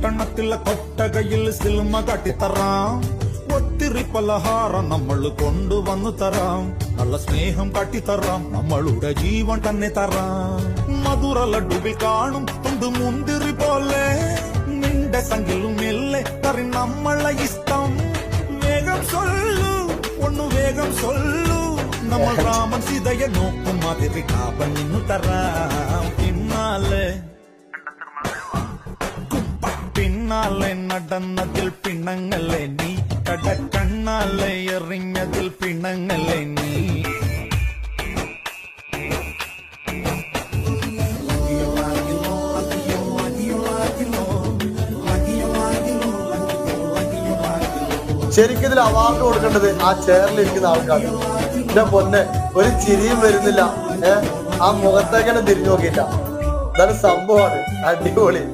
പട്ടണത്തിലെ കൊട്ടകയിൽ സിൽമ കാട്ടിത്തറാം. ഒത്തിരി പലഹാരം നമ്മൾ കൊണ്ടുവന്നു തരാം. നല്ല സ്നേഹം കാട്ടിത്തറാം. നമ്മളുടെ ജീവൻ തന്നെ തരാം. മധുര ലഡുവിൽ കാണും തുണ്ട് മുന്തിരി പോലെ നിന്റെ സംഖ്യലും മെല്ലെ കറി നമ്മളെ ഇഷ്ടം. വേഗം സൊല്ലു ഒന്നു വേഗം സൊല്ലു. നമ്മൾ രാമൻ സീതയെ നോക്കും മാതിരി കാപ്പൻ നിന്നു തരാം. പിന്നാലെ നടന്നതിൽ പിണങ്ങല്ലേ നീ. കടക്കണ്ണാലെ എറിഞ്ഞതിൽ പിണങ്ങല്ലേ നീ. ശരിക്കും ഇതിൽ അവാർഡ് കൊടുക്കേണ്ടത് ആ ചെയറിലിരിക്കുന്ന ആൾക്കാർ. എന്റെ പൊന്നെ, ഒരു ചിരിയും വരുന്നില്ല. ആ മുഖത്തേക്കന്നെ തിരിഞ്ഞു നോക്കിയില്ല. അതാണ് സംഭവമാണ്. അടിപൊളി.